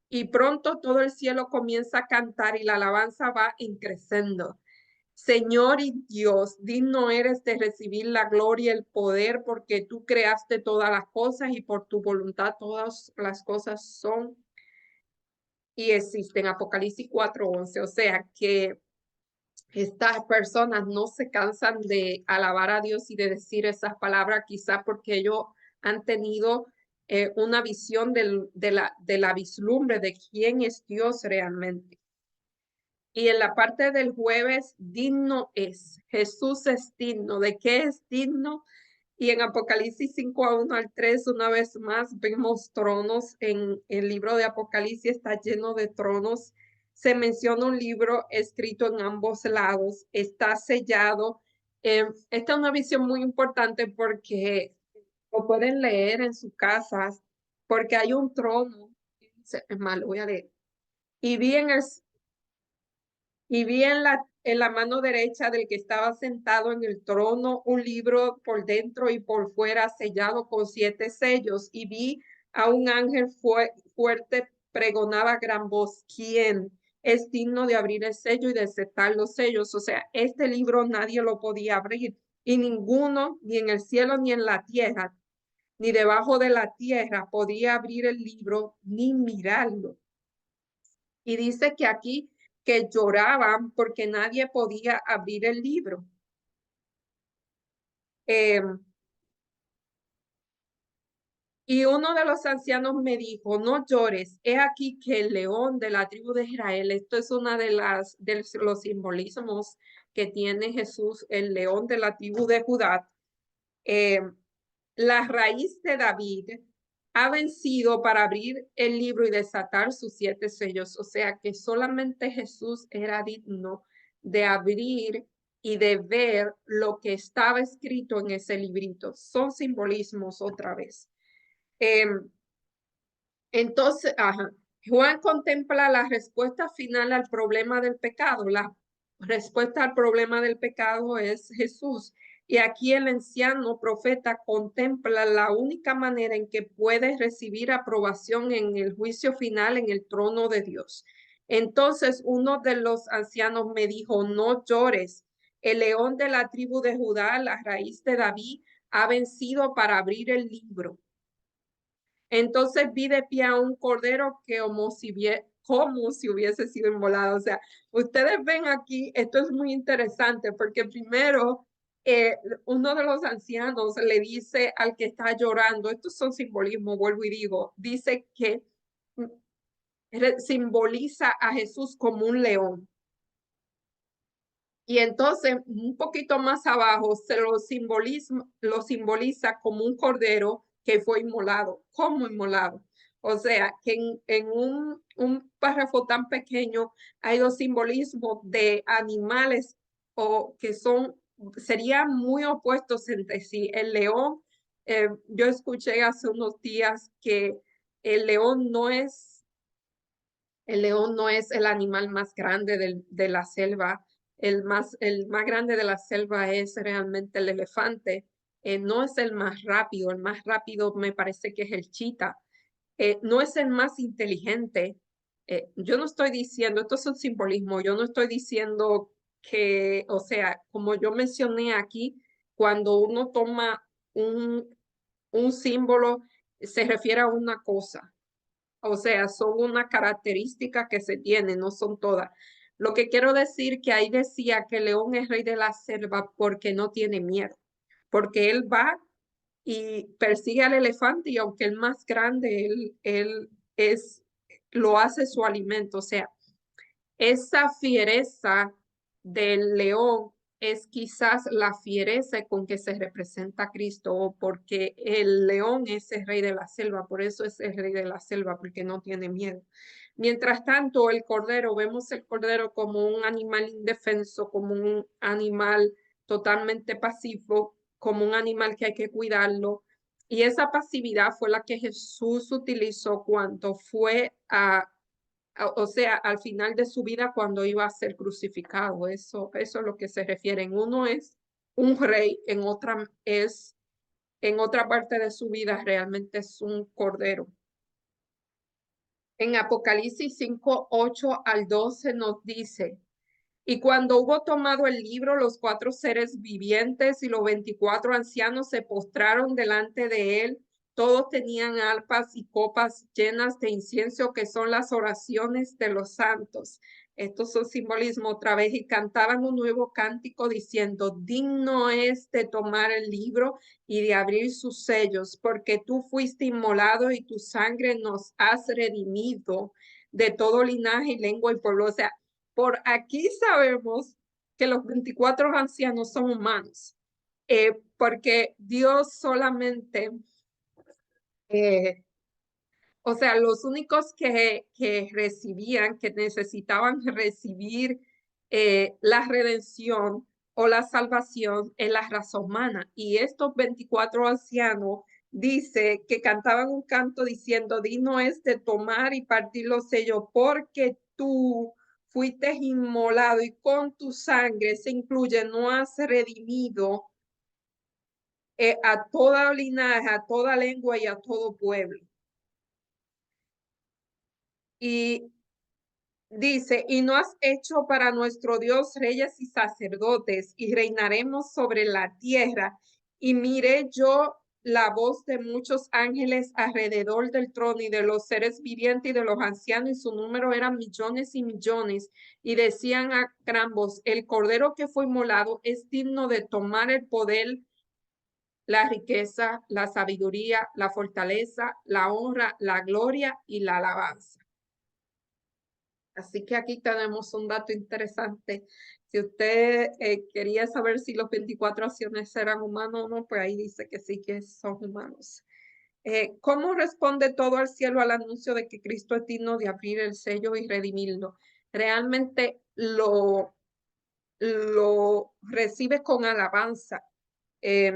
y pronto todo el cielo comienza a cantar y la alabanza va creciendo. Señor y Dios, digno eres de recibir la gloria y el poder, porque tú creaste todas las cosas y por tu voluntad todas las cosas son y existen. Apocalipsis 4:11. O sea que estas personas no se cansan de alabar a Dios y de decir esas palabras, quizás porque ellos han tenido una visión de la vislumbre de quién es Dios realmente. Y en la parte del jueves, digno es. Jesús es digno. ¿De qué es digno? Y en Apocalipsis 5:1-3, una vez más, vemos tronos. En el libro de Apocalipsis está lleno de tronos. Se menciona un libro escrito en ambos lados. Está sellado. Esta es una visión muy importante porque lo pueden leer en sus casas, porque hay un trono. Es más, lo voy a leer. Y vi en el y vi en la mano derecha del que estaba sentado en el trono un libro por dentro y por fuera sellado con 7 sellos. Y vi a un ángel fuerte pregonaba a gran voz, ¿quién es digno de abrir el sello y desatar los sellos? O sea, este libro nadie lo podía abrir, y ninguno, ni en el cielo ni en la tierra, ni debajo de la tierra, podía abrir el libro ni mirarlo. Y dice que aquí que lloraban porque nadie podía abrir el libro. Y uno de los ancianos me dijo, no llores, he aquí que el león de la tribu de Israel, esto es una de los simbolismos que tiene Jesús, el león de la tribu de Judá, la raíz de David ha vencido para abrir el libro y desatar sus 7 sellos. O sea que solamente Jesús era digno de abrir y de ver lo que estaba escrito en ese librito. Son simbolismos otra vez. Entonces, Juan contempla la respuesta final al problema del pecado. La respuesta al problema del pecado es Jesús. Y aquí el anciano profeta contempla la única manera en que puede recibir aprobación en el juicio final en el trono de Dios. Entonces uno de los ancianos me dijo, no llores. El león de la tribu de Judá, la raíz de David, ha vencido para abrir el libro. Entonces vi de pie a un cordero que como si hubiese sido inmolado. O sea, ustedes ven aquí, esto es muy interesante porque primero uno de los ancianos le dice al que está llorando, estos son simbolismos, vuelvo y digo, dice que simboliza a Jesús como un león. Y entonces, un poquito más abajo, se lo simboliza como un cordero que fue inmolado. ¿Cómo inmolado? O sea, que en un párrafo tan pequeño hay dos simbolismos de animales o que serían muy opuestos entre sí. El león, yo escuché hace unos días que el león no es el animal más grande de la selva. El más grande de la selva es realmente el elefante. No es el más rápido. El más rápido me parece que es el chita. No es el más inteligente. Yo no estoy diciendo, esto es un simbolismo, yo no estoy diciendo que, o sea, como yo mencioné aquí, cuando uno toma un símbolo, se refiere a una cosa. O sea, son una característica que se tiene, no son todas. Lo que quiero decir que ahí decía que el león es rey de la selva porque no tiene miedo, porque él va y persigue al elefante y aunque el más grande, lo hace su alimento. O sea, esa fiereza del león es quizás la fiereza con que se representa a Cristo, porque el león es el rey de la selva, por eso es el rey de la selva, porque no tiene miedo. Mientras tanto, el cordero, vemos el cordero como un animal indefenso, como un animal totalmente pasivo, como un animal que hay que cuidarlo. Y esa pasividad fue la que Jesús utilizó cuando fue o sea, al final de su vida cuando iba a ser crucificado. Eso es lo que se refiere. En uno es un rey, en otra parte de su vida realmente es un cordero. En Apocalipsis 5:8 al 12 nos dice, y cuando hubo tomado el libro, los 4 seres vivientes y los 24 ancianos se postraron delante de él. Todos tenían arpas y copas llenas de incienso, que son las oraciones de los santos. Estos son simbolismo otra vez, y cantaban un nuevo cántico diciendo, digno es de tomar el libro y de abrir sus sellos, porque tú fuiste inmolado y tu sangre nos has redimido de todo linaje y lengua y pueblo. O sea, por aquí sabemos que los 24 ancianos son humanos, porque Dios solamente, eh, o sea, los únicos que recibían, que necesitaban recibir la redención o la salvación es la raza humana. Y estos 24 ancianos dice que cantaban un canto diciendo, digno es de tomar y partir los sellos, porque tú fuiste inmolado y con tu sangre se incluye, no has redimido a toda linaje, a toda lengua y a todo pueblo. Y dice, y no has hecho para nuestro Dios reyes y sacerdotes, y reinaremos sobre la tierra. Y miré yo la voz de muchos ángeles alrededor del trono y de los seres vivientes y de los ancianos, y su número eran millones y millones, y decían a gran voz, el cordero que fue inmolado es digno de tomar el poder, la riqueza, la sabiduría, la fortaleza, la honra, la gloria y la alabanza. Así que aquí tenemos un dato interesante. Si usted quería saber si los 24 acciones eran humanos o no, pues ahí dice que sí que son humanos. ¿Cómo responde todo el cielo al anuncio de que Cristo es digno de abrir el sello y redimirlo? Realmente lo recibe con alabanza. Eh,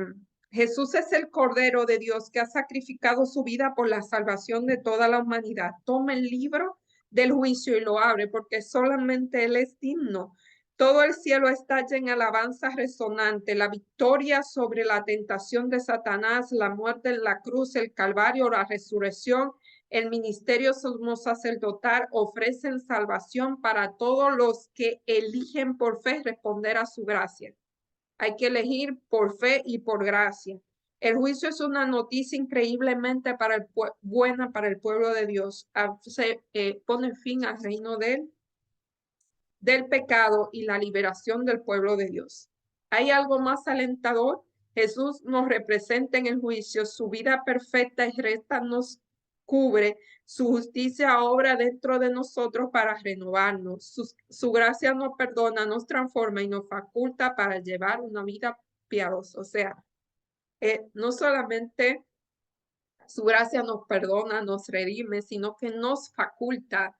Jesús es el Cordero de Dios que ha sacrificado su vida por la salvación de toda la humanidad. Toma el libro del juicio y lo abre porque solamente Él es digno. Todo el cielo está en alabanza resonante, la victoria sobre la tentación de Satanás, la muerte en la cruz, el Calvario, la resurrección, el ministerio sumo sacerdotal ofrecen salvación para todos los que eligen por fe responder a su gracia. Hay que elegir por fe y por gracia. El juicio es una noticia increíblemente buena para el pueblo de Dios. Se pone fin al reino del pecado y la liberación del pueblo de Dios. ¿Hay algo más alentador? Jesús nos representa en el juicio, su vida perfecta y recta nos cubre, su justicia obra dentro de nosotros para renovarnos, su gracia nos perdona, nos transforma y nos faculta para llevar una vida piadosa. O sea, no solamente su gracia nos perdona, nos redime, sino que nos faculta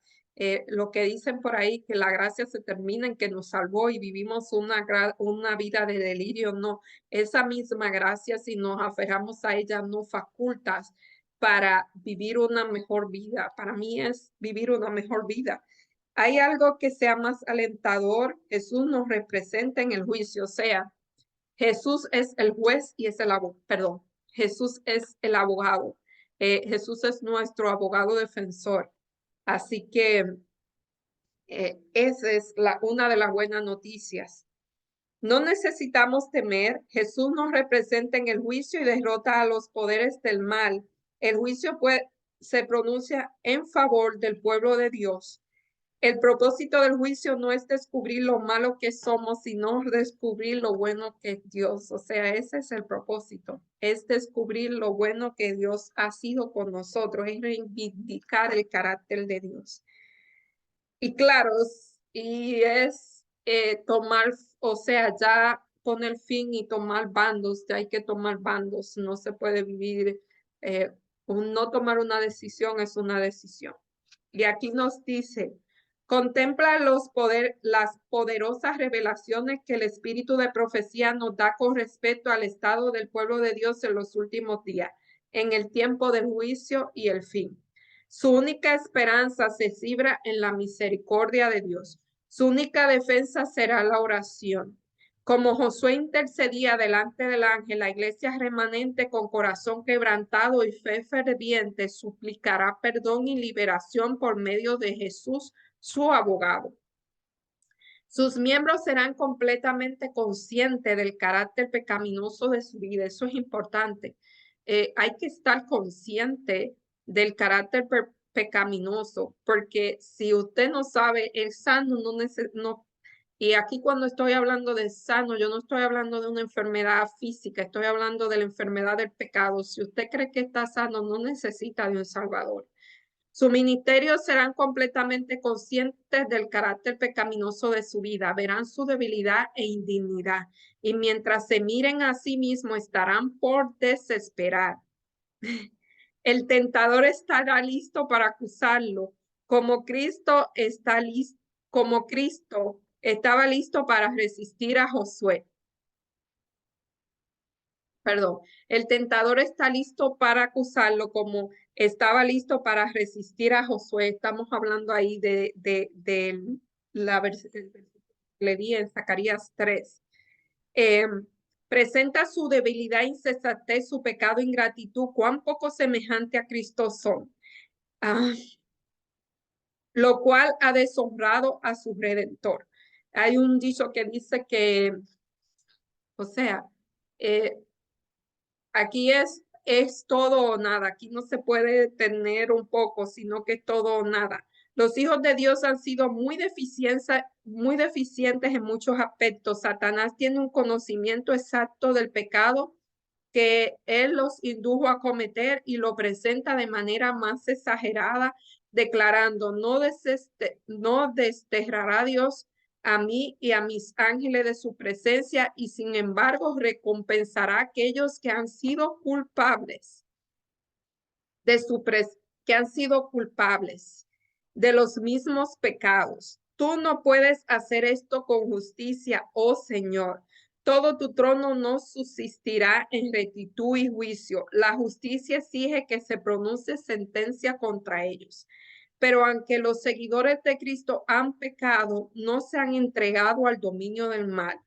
lo que dicen por ahí, que la gracia se termina en que nos salvó y vivimos una vida de delirio. No, esa misma gracia, si nos aferramos a ella, nos faculta para vivir una mejor vida. Para mí es vivir una mejor vida. ¿Hay algo que sea más alentador? Jesús nos representa en el juicio, o sea, Jesús es el juez y es el abogado, perdón, Jesús es el abogado. Jesús es nuestro abogado defensor. Así que esa es una de las buenas noticias. No necesitamos temer. Jesús nos representa en el juicio y derrota a los poderes del mal. El juicio se pronuncia en favor del pueblo de Dios. El propósito del juicio no es descubrir lo malo que somos, sino descubrir lo bueno que es Dios. O sea, ese es el propósito, es descubrir lo bueno que Dios ha sido con nosotros, es reivindicar el carácter de Dios. Y claro, y es tomar, o sea, ya poner fin y tomar bandos, ya hay que tomar bandos, no se puede vivir, no tomar una decisión es una decisión. Y aquí nos dice, contempla las poderosas revelaciones que el espíritu de profecía nos da con respecto al estado del pueblo de Dios en los últimos días, en el tiempo del juicio y el fin. Su única esperanza se cifra en la misericordia de Dios. Su única defensa será la oración. Como Josué intercedía delante del ángel, la iglesia remanente con corazón quebrantado y fe ferviente suplicará perdón y liberación por medio de Jesús, su abogado. Sus miembros serán completamente conscientes del carácter pecaminoso de su vida. Eso es importante. Hay que estar consciente del carácter pecaminoso, porque si usted no sabe, el sano no. Y aquí cuando estoy hablando de sano, yo no estoy hablando de una enfermedad física, estoy hablando de la enfermedad del pecado. Si usted cree que está sano, no necesita de un Salvador. Su ministerio serán completamente conscientes del carácter pecaminoso de su vida, verán su debilidad e indignidad, y mientras se miren a sí mismos estarán por desesperar. El tentador estará listo para acusarlo, como Cristo como Cristo estaba listo para resistir a Josué. Perdón, el tentador está listo para acusarlo como estaba listo para resistir a Josué. Estamos hablando ahí de la versión que le di en Zacarías 3. Presenta su debilidad, insensatez, su pecado, ingratitud, cuán poco semejante a Cristo son. Lo cual ha deshonrado a su Redentor. Hay un dicho que dice que, o sea, aquí es todo o nada. Aquí no se puede tener un poco, sino que es todo o nada. Los hijos de Dios han sido muy deficientes en muchos aspectos. Satanás tiene un conocimiento exacto del pecado que él los indujo a cometer y lo presenta de manera más exagerada, declarando, no desterrará Dios a mí y a mis ángeles de su presencia, y sin embargo recompensará a aquellos que han sido culpables. que han sido culpables de los mismos pecados. Tú no puedes hacer esto con justicia, oh Señor. Todo tu trono no subsistirá en rectitud y juicio. La justicia exige que se pronuncie sentencia contra ellos. Pero aunque los seguidores de Cristo han pecado, no se han entregado al dominio del mal.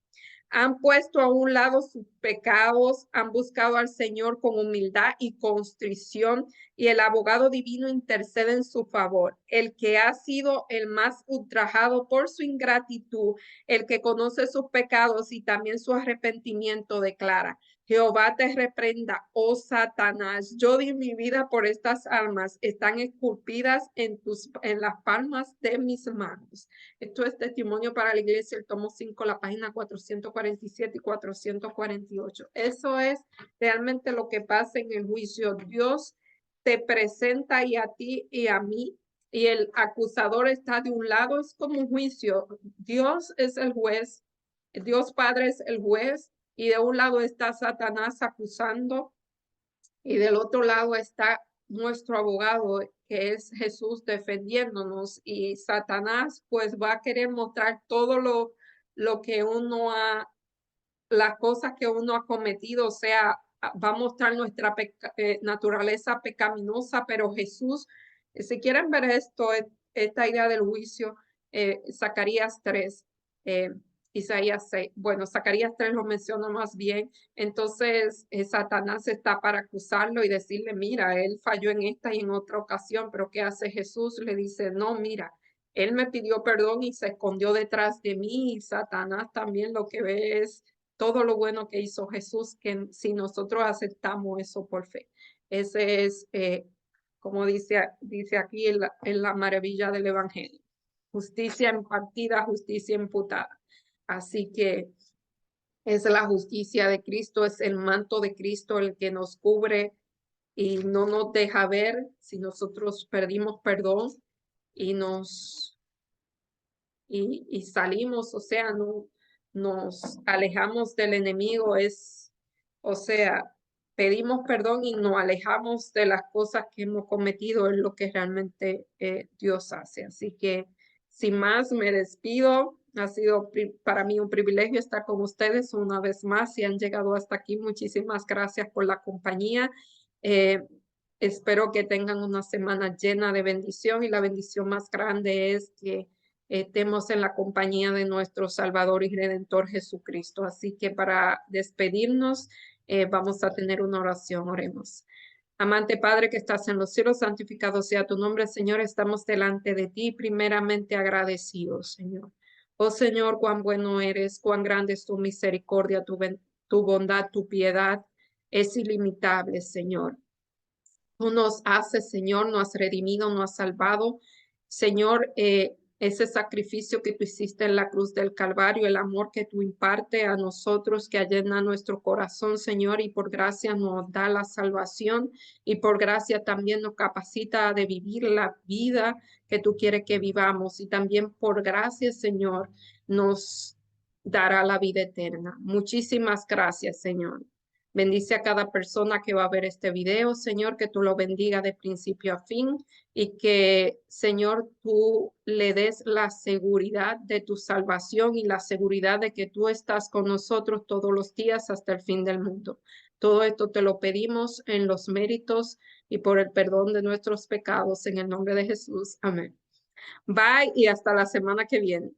Han puesto a un lado sus pecados, han buscado al Señor con humildad y contrición, y el abogado divino intercede en su favor. El que ha sido el más ultrajado por su ingratitud, el que conoce sus pecados y también su arrepentimiento, declara: Jehová te reprenda, oh Satanás. Yo di mi vida por estas almas, están esculpidas en las palmas de mis manos. Esto es Testimonio para la Iglesia, el tomo 5, la página 447 y 448. Eso es realmente lo que pasa en el juicio. Dios te presenta y a ti y a mí, y el acusador está de un lado. Es como un juicio. Dios es el juez, Dios Padre es el juez, y de un lado está Satanás acusando, y del otro lado está nuestro abogado, que es Jesús, defendiéndonos. Y Satanás pues va a querer mostrar todo lo que uno ha, las cosas que uno ha cometido, o sea, va a mostrar nuestra naturaleza pecaminosa. Pero Jesús, si quieren ver esto, esta idea del juicio, Zacarías 3, Isaías 6, bueno, Zacarías 3 lo menciona más bien. Entonces, Satanás está para acusarlo y decirle: mira, él falló en esta y en otra ocasión. Pero ¿qué hace Jesús? Le dice: no, mira, él me pidió perdón y se escondió detrás de mí. Y Satanás también lo que ve es todo lo bueno que hizo Jesús, que si nosotros aceptamos eso por fe. Ese es, como dice aquí en la maravilla del Evangelio: justicia impartida, justicia imputada. Así que es la justicia de Cristo, es el manto de Cristo el que nos cubre y no nos deja ver si nosotros perdimos perdón y salimos, o sea, no nos alejamos del enemigo. O sea, pedimos perdón y nos alejamos de las cosas que hemos cometido, es lo que realmente Dios hace. Así que, sin más, me despido. Ha sido para mí un privilegio estar con ustedes una vez más. Si han llegado hasta aquí, muchísimas gracias por la compañía. Eh, Espero que tengan una semana llena de bendición, y la bendición más grande es que estemos en la compañía de nuestro Salvador y Redentor Jesucristo. Así que para despedirnos, vamos a tener una oración. Oremos. Amante Padre que estás en los cielos, santificado sea tu nombre, Señor. Estamos delante de ti, primeramente agradecidos, Señor. Oh Señor, cuán bueno eres, cuán grande es tu misericordia, tu bondad, tu piedad es ilimitable, Señor. Tú nos haces, Señor, nos has redimido, nos has salvado. Señor, ese sacrificio que tú hiciste en la cruz del Calvario, el amor que tú impartes a nosotros, que allena nuestro corazón, Señor, y por gracia nos da la salvación, y por gracia también nos capacita de vivir la vida que tú quieres que vivamos, y también por gracia, Señor, nos dará la vida eterna. Muchísimas gracias, Señor. Bendice a cada persona que va a ver este video, Señor, que tú lo bendiga de principio a fin, y que, Señor, tú le des la seguridad de tu salvación y la seguridad de que tú estás con nosotros todos los días hasta el fin del mundo. Todo esto te lo pedimos en los méritos y por el perdón de nuestros pecados, en el nombre de Jesús. Amén. Bye y hasta la semana que viene.